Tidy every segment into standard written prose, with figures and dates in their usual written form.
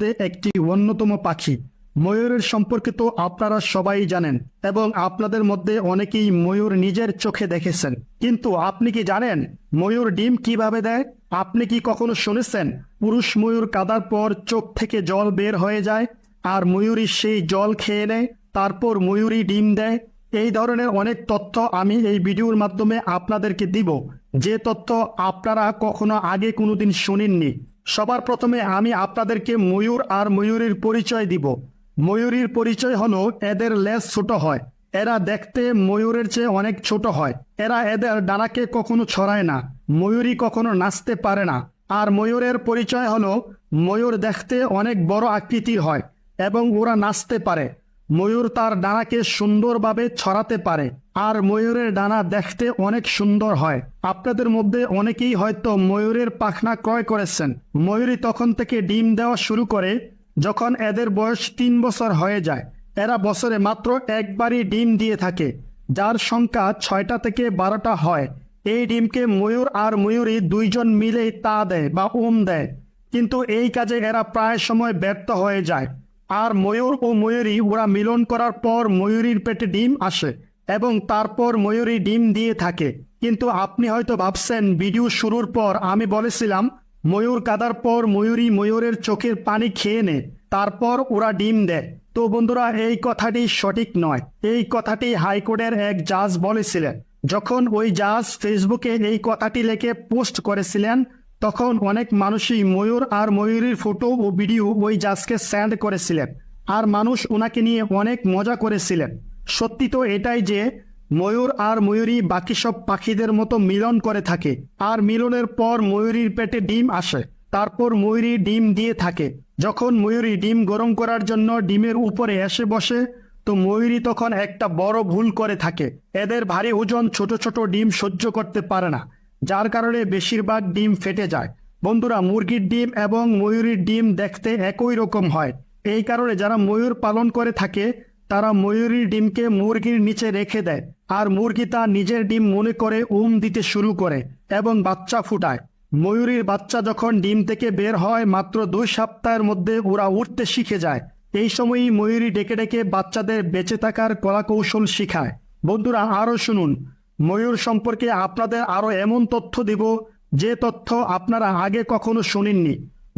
মধ্যে একটি অন্যতম পাখি। ময়ূরের সম্পর্কে তো আপনারা সবাই জানেন এবং আপনাদের মধ্যে অনেকেই ময়ূর নিজের চোখে দেখেছেন। কিন্তু আপনি কি জানেন ময়ূর ডিম কিভাবে দেয়? আপনি কি কখনো শুনেছেন পুরুষ ময়ূর কাদার পর চোখ থেকে জল বের হয়ে যায় আর ময়ূরী সেই জল খেয়ে নেয়, তারপর ময়ূরী ডিম দেয়? এই ধরনের অনেক তথ্য আমি এই ভিডিওর মাধ্যমে আপনাদেরকে দিব, যে তথ্য আপনারা কখনো আগে কোনোদিন শুনেননি। সবার প্রথমে আমি আপনাদেরকে ময়ূর আর ময়ূরীর পরিচয় দিব। ময়ূরীর পরিচয় হলো এদের লেজ ছোট হয়। এরা দেখতে ময়ূরের চেয়ে অনেক ছোট হয়। এরা এদের ডানাকে কখনো ছড়ায় না। ময়ূরী কখনো নাচতে পারে না। আর ময়ূরের পরিচয় হলো ময়ূর দেখতে অনেক বড় আকৃতির হয় এবং ওরা নাচতে পারে। ময়ূর তার ডানাকে সুন্দরভাবে ছড়াতে পারে আর ময়ূরের ডানা দেখতে অনেক সুন্দর হয়। আপনাদের মধ্যে অনেকেই হয়তো ময়ূরের পাখনা ক্রয় করেছেন। ময়ূরী তখন থেকে ডিম দেওয়া শুরু করে যখন এদের বয়স 3 বছর হয়ে যায়। এরা বছরে মাত্র একবারই ডিম দিয়ে থাকে, যার সংখ্যা 6টা থেকে 12টা হয়। এই ডিমকে ময়ূর আর ময়ূরী দুইজন মিলেই তা দেয় বা দেয়, কিন্তু এই কাজে এরা প্রায় সময় ব্যর্থ হয়ে যায়। আর ময়ূর ও ময়ূরী ওরা মিলন করার পর ময়ূরীর পেটে ডিম আসে এবং তারপর ময়ূরী ডিম দিয়ে থাকে। কিন্তু আপনি হয়তো ভাবছেন ভিডিও শুরুর পর আমি বলেছিলাম ময়ূর কাদার পর ময়ূরী ময়ূরের চোখের পানি খেয়ে নেয়, তারপর ওরা ডিম দেয়। তো বন্ধুরা, এই কথাটি সঠিক নয়। এই কথাটি হাইকোর্টের এক জাজ বলেছিলেন। যখন ওই জাজ ফেসবুকে এই কথাটি লিখে পোস্ট করেছিলেন, তখন অনেক মানুষই ময়ূর আর ময়ূরীর ফটো ও ভিডিও ওই জাজকে সেন্ড করেছিলেন আর মানুষ ওনাকে নিয়ে অনেক মজা করেছিলেন। সত্যি তো এটাই যে ময়ূর আর ময়ূরী বাকি সব পাখিদের মতো মিলন করে থাকে আর মিলনের পর ময়ূরীর পেটে ডিম আসে, তারপর ময়ূরী ডিম দিয়ে থাকে। যখন ময়ূরী ডিম গরম করার জন্য ডিমের উপরে এসে বসে, তো ময়ূরী তখন একটা বড় ভুল করে থাকে। এদের ভারী ওজন ছোট ছোট ডিম সহ্য করতে পারে না, যার কারণে বেশিরভাগ ডিম ফেটে যায়। বন্ধুরা, মুরগির ডিম এবং ময়ূরীর ডিম দেখতে একই রকম হয়। এই কারণে যারা ময়ূর পালন করে থাকে তারা ময়ূরীর ডিমকে মুরগির নিচে রেখে দেয় আর মুরগি তা নিজের ডিম মনে করে দিতে শুরু করে এবং বাচ্চা ফুটায়। ময়ূরীর বাচ্চা যখন ডিম থেকে বের হয় মাত্র 2 সপ্তাহের মধ্যে ওরা উঠতে শিখে যায়। এই সময়ই ময়ূরী ডেকে ডেকে বাচ্চাদের বেঁচে থাকার কলাকৌশল শিখায়। বন্ধুরা, আরও শুনুন, ময়ূর সম্পর্কে আপনাদের আরও এমন তথ্য দিব যে তথ্য আপনারা আগে কখনো শুনেননি।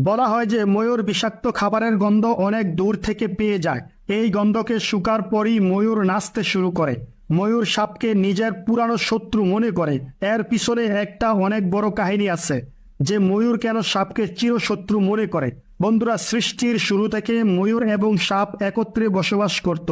বলা হয় যে ময়ূর বিষাক্ত খাবারের গন্ধ অনেক দূর থেকে পেয়ে যায়। এই গন্ধকে শুকার পরই ময়ূর নাচতে শুরু করে। ময়ূর সাপকে নিজের পুরানো শত্রু মনে করে। এর পিছনে একটা অনেক বড় কাহিনী আছে যে ময়ূর কেন সাপকে চিরশত্রু মনে করে। বন্ধুরা, সৃষ্টির শুরু থেকে ময়ূর এবং সাপ একত্রে বসবাস করত।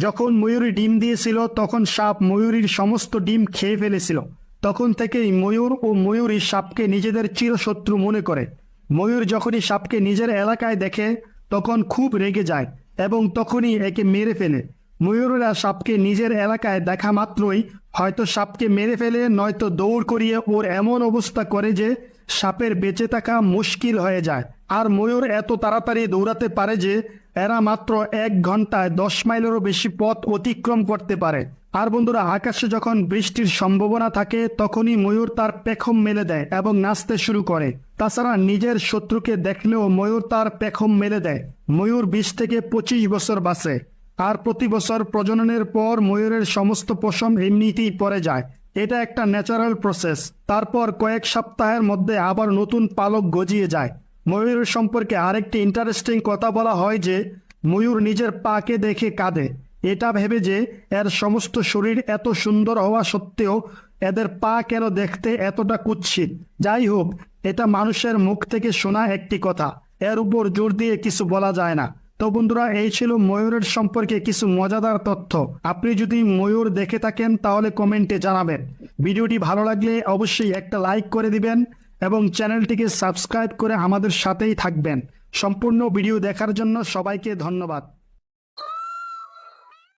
যখন ময়ূরী ডিম দিয়েছিল তখন সাপ ময়ূরীর সমস্ত ডিম খেয়ে ফেলেছিল। তখন থেকেই ময়ূর ও ময়ূরী সাপকে নিজেদের চিরশত্রু মনে করে। ময়ূর যখনই সাপকে নিজের এলাকায় দেখে তখন খুব রেগে যায় এবং তখনই একে মেরে ফেলে। ময়ূরেরা সাপকে নিজের এলাকায় দেখা মাত্রই হয়তো সাপকে মেরে ফেলে, নয়তো দৌড় করিয়ে ওর এমন অবস্থা করে যে সাপের বেঁচে থাকা মুশকিল হয়ে যায়। আর ময়ূর এত তাড়াতাড়ি দৌড়াতে পারে যে এরা মাত্র 1 ঘন্টায় 10 মাইলেরও বেশি পথ অতিক্রম করতে পারে। আর বন্ধুরা, আকাশে যখন বৃষ্টির সম্ভাবনা থাকে তখনই ময়ূর তার পেখম মেলে দেয় এবং নাচতে শুরু করে। তাছাড়া নিজের শত্রুকে দেখলেও ময়ূর তার পেখম মেলে দেয়। ময়ূর 20 থেকে 25 বছর বাঁচে আর প্রতি বছর প্রজননের পর ময়ূরের সমস্ত পশম এমনিতেই পড়ে যায়। এটা একটা ন্যাচারাল প্রসেস। তারপর কয়েক সপ্তাহের মধ্যে আবার নতুন পালক গজিয়ে যায়। ময়ূরের সম্পর্কে আরেকটি ইন্টারেস্টিং কথা বলা হয় যে ময়ূর নিজের পাকে দেখে কাঁদে, এটা ভেবে যে এর সমস্ত শরীর এত সুন্দর হওয়া সত্ত্বেও এদের পা কেন দেখতে এতটা কুৎসিত। যাই হোক, এটা মানুষের মুখ থেকে শোনা একটি কথা, এর উপর জোর দিয়ে কিছু বলা যায় না। তো বন্ধুরা, এই ছিল ময়ূরের সম্পর্কে কিছু মজাদার তথ্য। আপনি যদি ময়ূর দেখে থাকেন তাহলে কমেন্টে জানাবেন। ভিডিওটি ভালো লাগলে অবশ্যই একটা লাইক করে দিবেন এবং চ্যানেলটিকে সাবস্ক্রাইব করে আমাদের সাথেই থাকবেন। সম্পূর্ণ ভিডিও দেখার জন্য সবাইকে ধন্যবাদ।